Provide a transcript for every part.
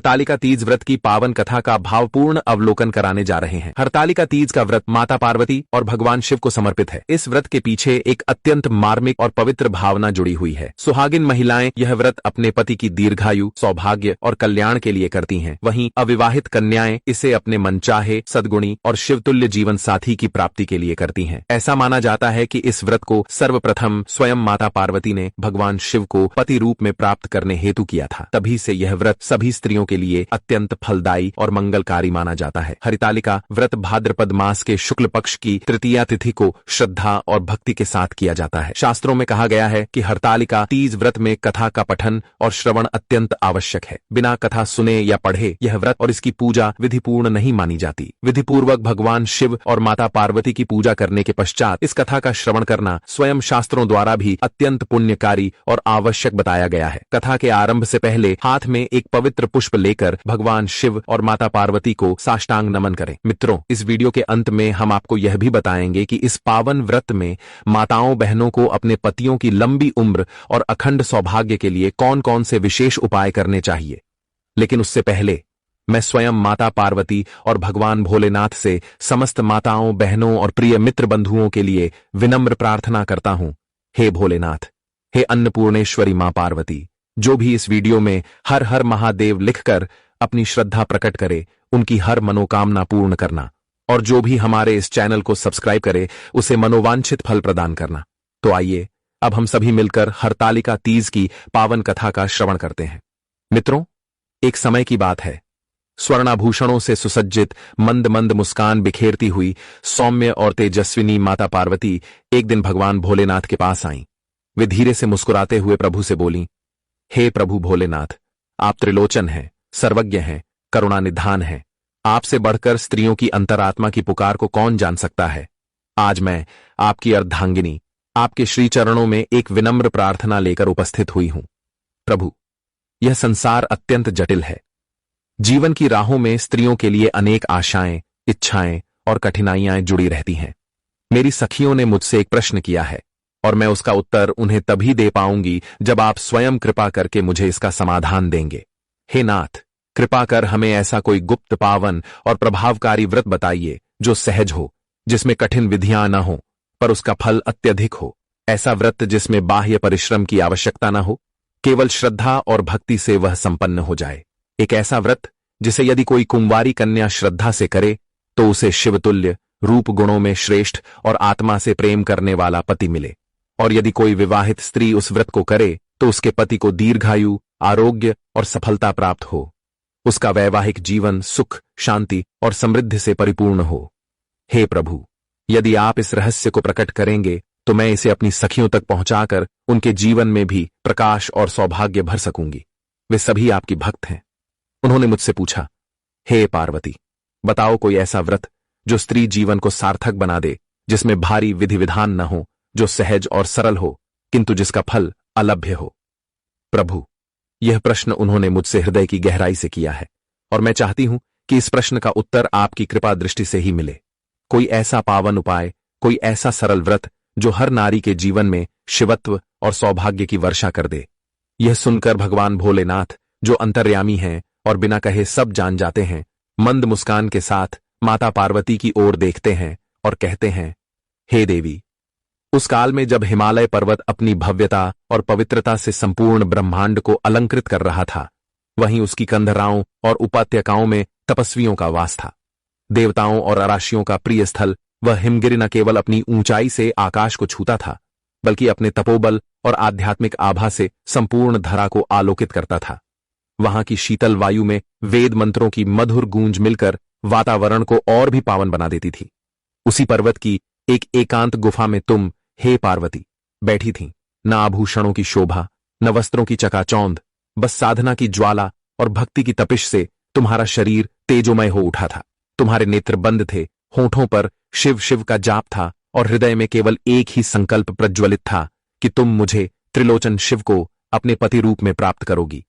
हरतालिका तीज व्रत की पावन कथा का भावपूर्ण अवलोकन कराने जा रहे हैं। हरतालिका तीज का व्रत माता पार्वती और भगवान शिव को समर्पित है। इस व्रत के पीछे एक अत्यंत मार्मिक और पवित्र भावना जुड़ी हुई है। सुहागिन महिलाएं यह व्रत अपने पति की दीर्घायु, सौभाग्य और कल्याण के लिए करती हैं। वहीं अविवाहित कन्याएं इसे अपने मनचाहे, सद्गुणी और शिवतुल्य जीवन साथी की प्राप्ति के लिए करती हैं। ऐसा माना जाता है कि इस व्रत को सर्वप्रथम स्वयं माता पार्वती ने भगवान शिव को पति रूप में प्राप्त करने हेतु किया था। तभी से यह व्रत सभी स्त्रियों के लिए अत्यंत फलदायी और मंगलकारी माना जाता है। हरितालिका व्रत भाद्रपद मास के शुक्ल पक्ष की तृतीया तिथि को श्रद्धा और भक्ति के साथ किया जाता है। शास्त्रों में कहा गया है कि हरतालिका तीज व्रत में कथा का पठन और श्रवण अत्यंत आवश्यक है। बिना कथा सुने या पढ़े यह व्रत और इसकी पूजा विधिपूर्ण नहीं मानी जाती। विधिपूर्वक भगवान शिव और माता पार्वती की पूजा करने के पश्चात इस कथा का श्रवण करना स्वयं शास्त्रों द्वारा भी अत्यंत पुण्यकारी और आवश्यक बताया गया है। कथा के आरंभ से पहले हाथ में एक पवित्र पुष्प लेकर भगवान शिव और माता पार्वती को साष्टांग नमन करें। मित्रों, इस वीडियो के अंत में हम आपको यह भी बताएंगे कि इस पावन व्रत में माताओं बहनों को अपने पतियों की लंबी उम्र और अखंड सौभाग्य के लिए कौन कौन से विशेष उपाय करने चाहिए। लेकिन उससे पहले मैं स्वयं माता पार्वती और भगवान भोलेनाथ से समस्त माताओं, बहनों और प्रिय मित्र बंधुओं के लिए विनम्र प्रार्थना करता हूं। हे भोलेनाथ, हे अन्नपूर्णेश्वरी मां पार्वती, जो भी इस वीडियो में हर हर महादेव लिखकर अपनी श्रद्धा प्रकट करे, उनकी हर मनोकामना पूर्ण करना, और जो भी हमारे इस चैनल को सब्सक्राइब करे उसे मनोवांछित फल प्रदान करना। तो आइए अब हम सभी मिलकर हरतालिका तीज की पावन कथा का श्रवण करते हैं। मित्रों, एक समय की बात है। स्वर्णाभूषणों से सुसज्जित, मंद मंद मुस्कान बिखेरती हुई सौम्य और तेजस्विनी माता पार्वती एक दिन भगवान भोलेनाथ के पास आईं। वे धीरे से मुस्कुराते हुए प्रभु से बोलीं, हे प्रभु भोलेनाथ, आप त्रिलोचन हैं, सर्वज्ञ हैं, करुणानिधान हैं। आपसे बढ़कर स्त्रियों की अंतरात्मा की पुकार को कौन जान सकता है। आज मैं आपकी अर्धांगिनी आपके श्री चरणों में एक विनम्र प्रार्थना लेकर उपस्थित हुई हूं। प्रभु, यह संसार अत्यंत जटिल है। जीवन की राहों में स्त्रियों के लिए अनेक आशाएं, इच्छाएं और कठिनाइयां जुड़ी रहती हैं। मेरी सखियों ने मुझसे एक प्रश्न किया है और मैं उसका उत्तर उन्हें तभी दे पाऊंगी जब आप स्वयं कृपा करके मुझे इसका समाधान देंगे। हे नाथ, कृपा कर हमें ऐसा कोई गुप्त, पावन और प्रभावकारी व्रत बताइए जो सहज हो, जिसमें कठिन विधियां न हो पर उसका फल अत्यधिक हो। ऐसा व्रत जिसमें बाह्य परिश्रम की आवश्यकता न हो, केवल श्रद्धा और भक्ति से वह संपन्न हो जाए। एक ऐसा व्रत जिसे यदि कोई कुंवारी कन्या श्रद्धा से करे तो उसे शिवतुल्य, रूप गुणों में श्रेष्ठ और आत्मा से प्रेम करने वाला पति मिले, और यदि कोई विवाहित स्त्री उस व्रत को करे तो उसके पति को दीर्घायु, आरोग्य और सफलता प्राप्त हो। उसका वैवाहिक जीवन सुख, शांति और समृद्धि से परिपूर्ण हो। हे प्रभु, यदि आप इस रहस्य को प्रकट करेंगे तो मैं इसे अपनी सखियों तक पहुंचाकर उनके जीवन में भी प्रकाश और सौभाग्य भर सकूंगी। वे सभी आपकी भक्त हैं। उन्होंने मुझसे पूछा, हे पार्वती, बताओ कोई ऐसा व्रत जो स्त्री जीवन को सार्थक बना दे, जिसमें भारी विधि विधान न हो, जो सहज और सरल हो किंतु जिसका फल अलभ्य हो। प्रभु, यह प्रश्न उन्होंने मुझसे हृदय की गहराई से किया है और मैं चाहती हूं कि इस प्रश्न का उत्तर आपकी कृपा दृष्टि से ही मिले। कोई ऐसा पावन उपाय, कोई ऐसा सरल व्रत जो हर नारी के जीवन में शिवत्व और सौभाग्य की वर्षा कर दे। यह सुनकर भगवान भोलेनाथ, जो अंतर्यामी हैं और बिना कहे सब जान जाते हैं, मंद मुस्कान के साथ माता पार्वती की ओर देखते हैं और कहते हैं, हे देवी, उस काल में जब हिमालय पर्वत अपनी भव्यता और पवित्रता से संपूर्ण ब्रह्मांड को अलंकृत कर रहा था, वहीं उसकी कंधराओं और उपत्यकाओं में तपस्वियों का वास था। देवताओं और अराशियों का प्रिय स्थल वह हिमगिरि न केवल अपनी ऊंचाई से आकाश को छूता था, बल्कि अपने तपोबल और आध्यात्मिक आभा से संपूर्ण धरा को आलोकित करता था। वहां की शीतल वायु में वेद मंत्रों की मधुर गूंज मिलकर वातावरण को और भी पावन बना देती थी। उसी पर्वत की एक एकांत गुफा में तुम, हे पार्वती, बैठी थीं। न आभूषणों की शोभा, न वस्त्रों की चकाचौंध, बस साधना की ज्वाला और भक्ति की तपिश से तुम्हारा शरीर तेजोमय हो उठा था। तुम्हारे नेत्र बंद थे, होठों पर शिव शिव का जाप था और हृदय में केवल एक ही संकल्प प्रज्वलित था कि तुम मुझे, त्रिलोचन शिव को, अपने पति रूप में प्राप्त करोगी।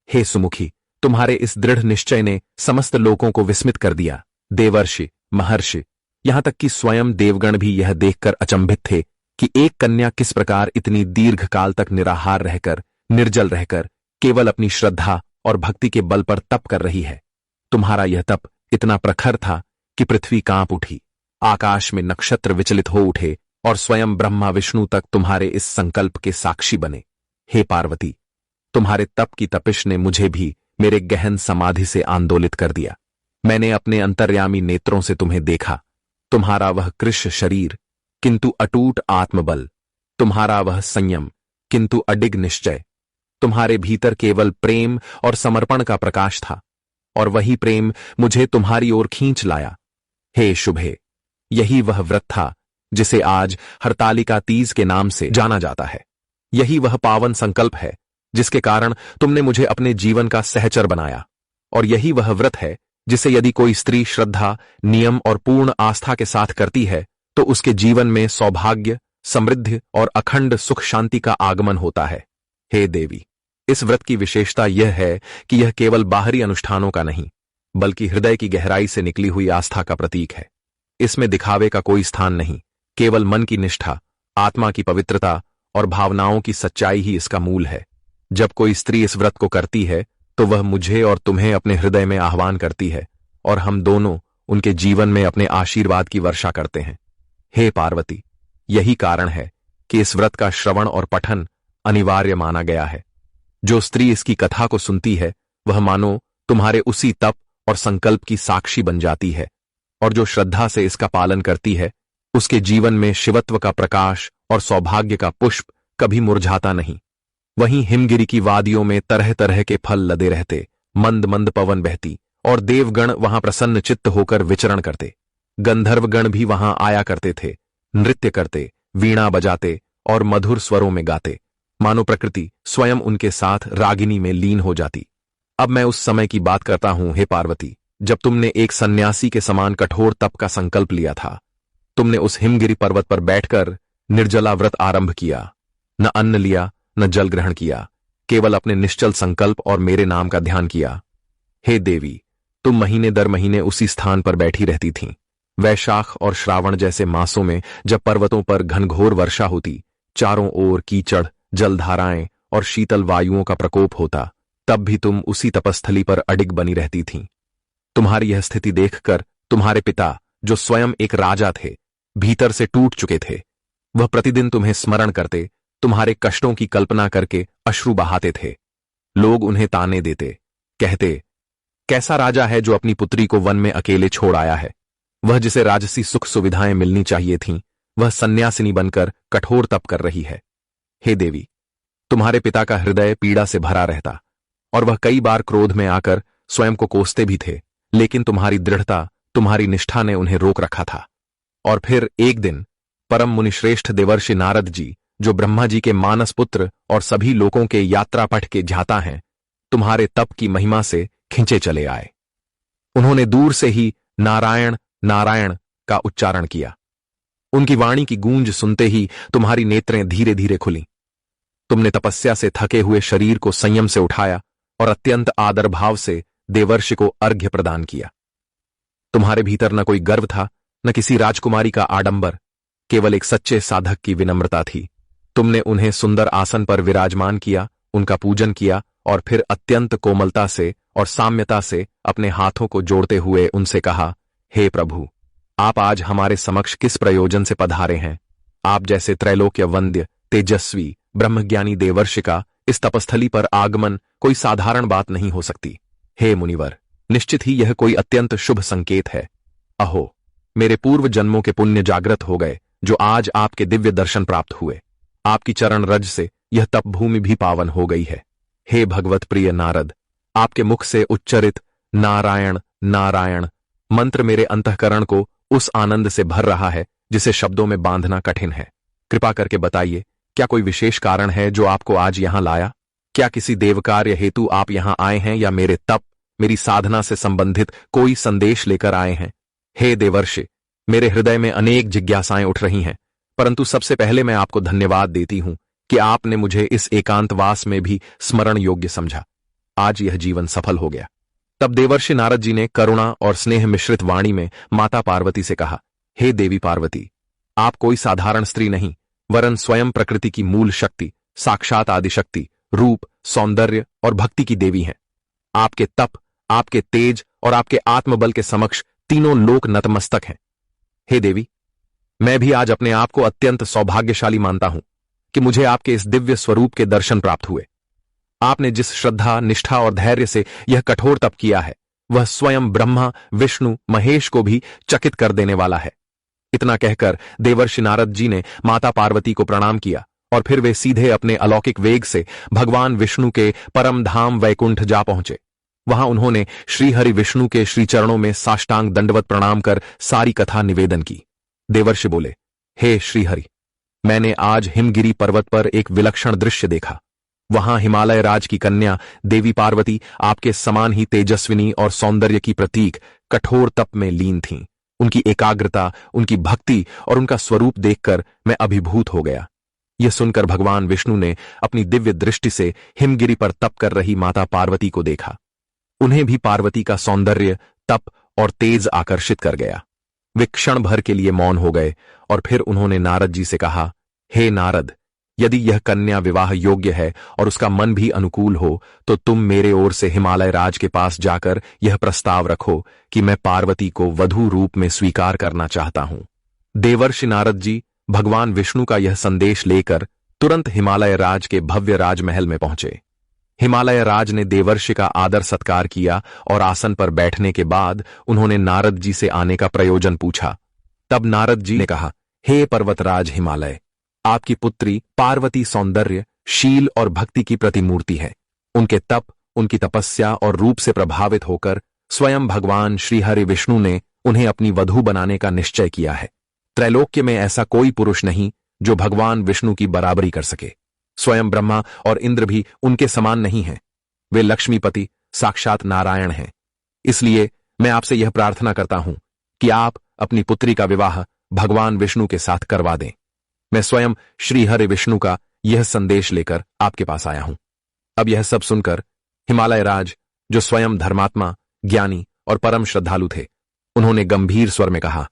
हे सुमुखी, तुम्हारे इस दृढ़ निश्चय ने समस्त लोगों को विस्मित कर दिया। देवर्षि, महर्षि, यहां तक कि स्वयं देवगण भी यह देखकर अचंभित थे कि एक कन्या किस प्रकार इतनी दीर्घ काल तक निराहार रहकर, निर्जल रहकर, केवल अपनी श्रद्धा और भक्ति के बल पर तप कर रही है। तुम्हारा यह तप इतना प्रखर था कि पृथ्वी कांप उठी, आकाश में नक्षत्र विचलित हो उठे और स्वयं ब्रह्मा विष्णु तक तुम्हारे इस संकल्प के साक्षी बने। हे पार्वती, तुम्हारे तप की तपिश ने मुझे भी मेरे गहन समाधि से आंदोलित कर दिया। मैंने अपने अंतर्यामी नेत्रों से तुम्हें देखा। तुम्हारा वह कृश शरीर किंतु अटूट आत्मबल, तुम्हारा वह संयम किंतु अडिग निश्चय, तुम्हारे भीतर केवल प्रेम और समर्पण का प्रकाश था, और वही प्रेम मुझे तुम्हारी ओर खींच लाया। हे शुभे, यही वह व्रत था जिसे आज हरतालिका तीज के नाम से जाना जाता है। यही वह पावन संकल्प है जिसके कारण तुमने मुझे अपने जीवन का सहचर बनाया, और यही वह व्रत है जिसे यदि कोई स्त्री श्रद्धा, नियम और पूर्ण आस्था के साथ करती है तो उसके जीवन में सौभाग्य, समृद्धि और अखंड सुख शांति का आगमन होता है। हे देवी, इस व्रत की विशेषता यह है कि यह केवल बाहरी अनुष्ठानों का नहीं, बल्कि हृदय की गहराई से निकली हुई आस्था का प्रतीक है। इसमें दिखावे का कोई स्थान नहीं, केवल मन की निष्ठा, आत्मा की पवित्रता और भावनाओं की सच्चाई ही इसका मूल है। जब कोई स्त्री इस व्रत को करती है तो वह मुझे और तुम्हें अपने हृदय में आह्वान करती है, और हम दोनों उनके जीवन में अपने आशीर्वाद की वर्षा करते हैं। हे पार्वती, यही कारण है कि इस व्रत का श्रवण और पठन अनिवार्य माना गया है। जो स्त्री इसकी कथा को सुनती है वह मानो तुम्हारे उसी तप और संकल्प की साक्षी बन जाती है, और जो श्रद्धा से इसका पालन करती है उसके जीवन में शिवत्व का प्रकाश और सौभाग्य का पुष्प कभी मुरझाता नहीं। वहीं हिमगिरी की वादियों में तरह तरह के फल लदे रहते, मंद मंद पवन बहती और देवगण वहां प्रसन्न चित्त होकर विचरण करते। गंधर्वगण भी वहां आया करते थे, नृत्य करते, वीणा बजाते और मधुर स्वरों में गाते, मानो प्रकृति स्वयं उनके साथ रागिनी में लीन हो जाती। अब मैं उस समय की बात करता हूं, हे पार्वती, जब तुमने एक सन्यासी के समान कठोर तप का संकल्प लिया था। तुमने उस हिमगिरी पर्वत पर बैठकर निर्जला व्रत आरंभ किया, न अन्न लिया न जल ग्रहण किया, केवल अपने निश्चल संकल्प और मेरे नाम का ध्यान किया। हे देवी, तुम महीने दर महीने उसी स्थान पर बैठी रहती थीं। वैशाख और श्रावण जैसे मासों में जब पर्वतों पर घनघोर वर्षा होती, चारों ओर कीचड़, जलधाराएं और शीतल वायुओं का प्रकोप होता, तब भी तुम उसी तपस्थली पर अडिग बनी रहती थीं। तुम्हारी यह स्थिति देखकर तुम्हारे पिता, जो स्वयं एक राजा थे, भीतर से टूट चुके थे। वह प्रतिदिन तुम्हें स्मरण करते, तुम्हारे कष्टों की कल्पना करके अश्रु बहाते थे। लोग उन्हें ताने देते, कहते, कैसा राजा है जो अपनी पुत्री को वन में अकेले छोड़ आया है। वह जिसे राजसी सुख सुविधाएं मिलनी चाहिए थीं, वह सन्यासिनी बनकर कठोर तप कर रही है। हे देवी, तुम्हारे पिता का हृदय पीड़ा से भरा रहता, और वह कई बार क्रोध में आकर स्वयं को कोसते भी थे, लेकिन तुम्हारी दृढ़ता, तुम्हारी निष्ठा ने उन्हें रोक रखा था। और फिर एक दिन परम मुनिश्रेष्ठ देवर्षि नारद जी, जो ब्रह्मा जी के मानस पुत्र और सभी लोगों के यात्रा पथ के ज्ञाता हैं, तुम्हारे तप की महिमा से खिंचे चले आए। उन्होंने दूर से ही नारायण नारायण का उच्चारण किया। उनकी वाणी की गूंज सुनते ही तुम्हारी नेत्रें धीरे धीरे खुली। तुमने तपस्या से थके हुए शरीर को संयम से उठाया और अत्यंत आदर भाव से देवर्षि को अर्घ्य प्रदान किया। तुम्हारे भीतर न कोई गर्व था, न किसी राजकुमारी का आडंबर, केवल एक सच्चे साधक की विनम्रता थी। तुमने उन्हें सुंदर आसन पर विराजमान किया, उनका पूजन किया और फिर अत्यंत कोमलता से और साम्यता से अपने हाथों को जोड़ते हुए उनसे कहा, हे प्रभु, आप आज हमारे समक्ष किस प्रयोजन से पधारे हैं? आप जैसे त्रैलोक्य वंद्य, तेजस्वी, ब्रह्मज्ञानी देवर्षि का इस तपस्थली पर आगमन कोई साधारण बात नहीं हो सकती। हे मुनिवर, निश्चित ही यह कोई अत्यंत शुभ संकेत है। अहो, मेरे पूर्व जन्मों के पुण्य जागृत हो गए, जो आज आपके दिव्य दर्शन प्राप्त हुए। आपकी चरण रज से यह तप भूमि भी पावन हो गई है। हे भगवत प्रिय नारद, आपके मुख से उच्चरित नारायण नारायण मंत्र मेरे अंतःकरण को उस आनंद से भर रहा है जिसे शब्दों में बांधना कठिन है। कृपा करके बताइए, क्या कोई विशेष कारण है जो आपको आज यहां लाया? क्या किसी देवकार्य हेतु आप यहां आए हैं, या मेरे तप, मेरी साधना से संबंधित कोई संदेश लेकर आए हैं? हे देवर्षि, मेरे हृदय में अनेक जिज्ञासाएं उठ रही हैं, परंतु सबसे पहले मैं आपको धन्यवाद देती हूं कि आपने मुझे इस एकांतवास में भी स्मरण योग्य समझा। आज यह जीवन सफल हो गया। तब देवर्षि नारद जी ने करुणा और स्नेह मिश्रित वाणी में माता पार्वती से कहा, हे देवी पार्वती, आप कोई साधारण स्त्री नहीं, वरन स्वयं प्रकृति की मूल शक्ति, साक्षात आदिशक्ति, रूप, सौंदर्य और भक्ति की देवी हैं। आपके तप, आपके तेज और आपके आत्मबल के समक्ष तीनों लोक नतमस्तक हैं। हे देवी, मैं भी आज अपने आप को अत्यंत सौभाग्यशाली मानता हूं कि मुझे आपके इस दिव्य स्वरूप के दर्शन प्राप्त हुए। आपने जिस श्रद्धा, निष्ठा और धैर्य से यह कठोर तप किया है, वह स्वयं ब्रह्मा, विष्णु, महेश को भी चकित कर देने वाला है। इतना कहकर देवर्षि नारद जी ने माता पार्वती को प्रणाम किया और फिर वे सीधे अपने अलौकिक वेग से भगवान विष्णु के परम धाम वैकुंठ जा पहुंचे। वहां उन्होंने श्रीहरि विष्णु के श्री चरणों में साष्टांग दंडवत प्रणाम कर सारी कथा निवेदन की। देवर्षि बोले, हे श्रीहरि, मैंने आज हिमगिरी पर्वत पर एक विलक्षण दृश्य देखा। वहां हिमालय राज की कन्या देवी पार्वती आपके समान ही तेजस्विनी और सौंदर्य की प्रतीक कठोर तप में लीन थीं। उनकी एकाग्रता, उनकी भक्ति और उनका स्वरूप देखकर मैं अभिभूत हो गया। यह सुनकर भगवान विष्णु ने अपनी दिव्य दृष्टि से हिमगिरी पर तप कर रही माता पार्वती को देखा। उन्हें भी पार्वती का सौंदर्य, तप और तेज आकर्षित कर गया। वे क्षण भर के लिए मौन हो गए और फिर उन्होंने नारद जी से कहा, हे नारद, यदि यह कन्या विवाह योग्य है और उसका मन भी अनुकूल हो, तो तुम मेरे ओर से हिमालय राज के पास जाकर यह प्रस्ताव रखो कि मैं पार्वती को वधू रूप में स्वीकार करना चाहता हूं। देवर्षि नारद जी भगवान विष्णु का यह संदेश लेकर तुरंत हिमालय राज के भव्य राजमहल में पहुंचे। हिमालय राज ने देवर्षि का आदर सत्कार किया और आसन पर बैठने के बाद उन्होंने नारद जी से आने का प्रयोजन पूछा। तब नारद जी ने कहा, हे पर्वतराज हिमालय, आपकी पुत्री पार्वती सौंदर्य, शील और भक्ति की प्रतिमूर्ति है। उनके तप, उनकी तपस्या और रूप से प्रभावित होकर स्वयं भगवान श्रीहरि विष्णु ने उन्हें अपनी वधू बनाने का निश्चय किया है। त्रैलोक्य में ऐसा कोई पुरुष नहीं जो भगवान विष्णु की बराबरी कर सके। स्वयं ब्रह्मा और इंद्र भी उनके समान नहीं हैं। वे लक्ष्मीपति, साक्षात नारायण हैं। इसलिए मैं आपसे यह प्रार्थना करता हूं कि आप अपनी पुत्री का विवाह भगवान विष्णु के साथ करवा दें। मैं स्वयं श्रीहरि विष्णु का यह संदेश लेकर आपके पास आया हूं। अब यह सब सुनकर हिमालय राज, जो स्वयं धर्मात्मा, ज्ञानी और परम श्रद्धालु थे, उन्होंने गंभीर स्वर में कहा,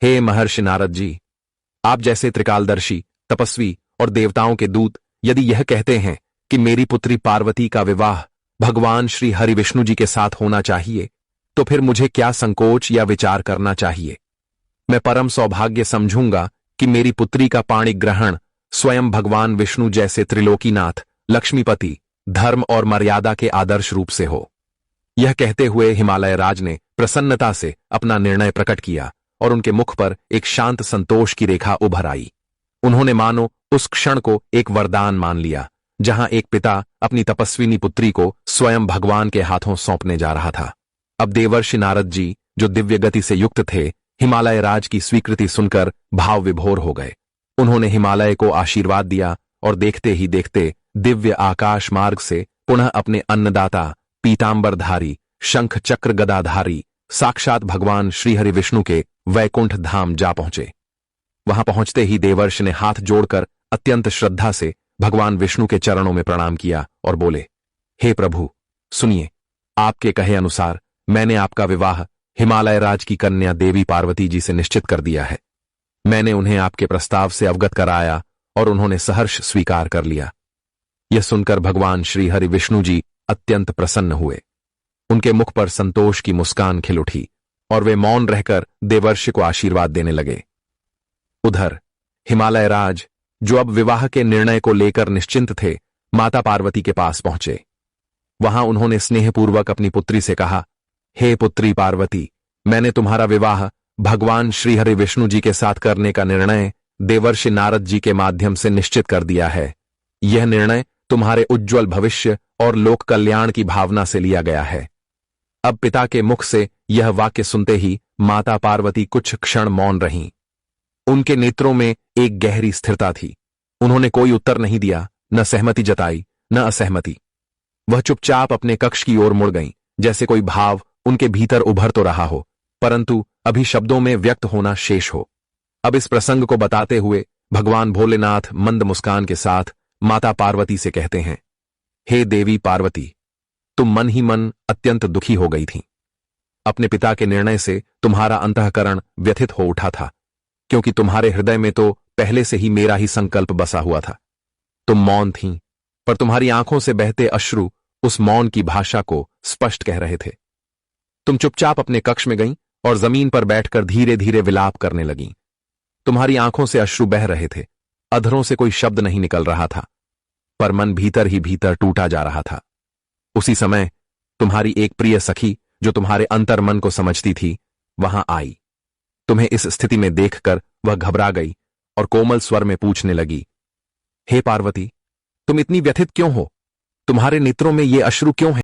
हे महर्षि नारद जी, आप जैसे त्रिकालदर्शी, तपस्वी और देवताओं के दूत यदि यह कहते हैं कि मेरी पुत्री पार्वती का विवाह भगवान श्री हरि विष्णु जी के साथ होना चाहिए, तो फिर मुझे क्या संकोच या विचार करना चाहिए। मैं परम सौभाग्य समझूंगा कि मेरी पुत्री का पाणि ग्रहण स्वयं भगवान विष्णु जैसे त्रिलोकीनाथ, लक्ष्मीपति, धर्म और मर्यादा के आदर्श रूप से हो। यह कहते हुए हिमालय राज ने प्रसन्नता से अपना निर्णय प्रकट किया और उनके मुख पर एक शांत संतोष की रेखा उभर आई। उन्होंने मानो उस क्षण को एक वरदान मान लिया, जहां एक पिता अपनी तपस्विनी पुत्री को स्वयं भगवान के हाथों सौंपने जा रहा था। अब देवर्षि नारद जी, जो दिव्य गति से युक्त थे, हिमालय राज की स्वीकृति सुनकर भाव विभोर हो गए। उन्होंने हिमालय को आशीर्वाद दिया और देखते ही देखते दिव्य आकाश मार्ग से पुनः अपने अन्नदाता, पीतांबरधारी, शंख चक्र गदाधारी, साक्षात भगवान श्रीहरि विष्णु के वैकुंठ धाम जा पहुंचे। वहां पहुंचते ही देवर्षि ने हाथ जोड़कर अत्यंत श्रद्धा से भगवान विष्णु के चरणों में प्रणाम किया और बोले, हे प्रभु, सुनिए, आपके कहे अनुसार मैंने आपका विवाह हिमालय राज की कन्या देवी पार्वती जी से निश्चित कर दिया है। मैंने उन्हें आपके प्रस्ताव से अवगत कराया और उन्होंने सहर्ष स्वीकार कर लिया। यह सुनकर भगवान श्रीहरि विष्णु जी अत्यंत प्रसन्न हुए। उनके मुख पर संतोष की मुस्कान खिल उठी और वे मौन रहकर देवर्षि को आशीर्वाद देने लगे। उधर हिमालय राज, जो अब विवाह के निर्णय को लेकर निश्चिंत थे, माता पार्वती के पास पहुंचे। वहां उन्होंने स्नेहपूर्वक अपनी पुत्री से कहा, हे पुत्री पार्वती, मैंने तुम्हारा विवाह भगवान श्रीहरि विष्णु जी के साथ करने का निर्णय देवर्षि नारद जी के माध्यम से निश्चित कर दिया है। यह निर्णय तुम्हारे उज्ज्वल भविष्य और लोक कल्याण की भावना से लिया गया है। अब पिता के मुख से यह वाक्य सुनते ही माता पार्वती कुछ क्षण मौन रहीं। उनके नेत्रों में एक गहरी स्थिरता थी। उन्होंने कोई उत्तर नहीं दिया, न सहमति जताई, न असहमति। वह चुपचाप अपने कक्ष की ओर मुड़ गईं, जैसे कोई भाव उनके भीतर उभर तो रहा हो, परंतु अभी शब्दों में व्यक्त होना शेष हो। अब इस प्रसंग को बताते हुए भगवान भोलेनाथ मंद मुस्कान के साथ माता पार्वती से कहते हैं, हे देवी पार्वती, तुम मन ही मन अत्यंत दुखी हो गई थीं। अपने पिता के निर्णय से तुम्हारा अंतःकरण व्यथित हो उठा था, क्योंकि तुम्हारे हृदय में तो पहले से ही मेरा ही संकल्प बसा हुआ था। तुम मौन थीं, पर तुम्हारी आंखों से बहते अश्रु उस मौन की भाषा को स्पष्ट कह रहे थे। तुम चुपचाप अपने कक्ष में गईं और जमीन पर बैठकर धीरे धीरे विलाप करने लगीं। तुम्हारी आंखों से अश्रु बह रहे थे, अधरों से कोई शब्द नहीं निकल रहा था, पर मन भीतर ही भीतर टूटा जा रहा था। उसी समय तुम्हारी एक प्रिय सखी, जो तुम्हारे अंतर मन को समझती थी, वहां आई। तुम्हें इस स्थिति में देखकर वह घबरा गई और कोमल स्वर में पूछने लगी, हे पार्वती, तुम इतनी व्यथित क्यों हो? तुम्हारे नेत्रों में ये अश्रु क्यों है?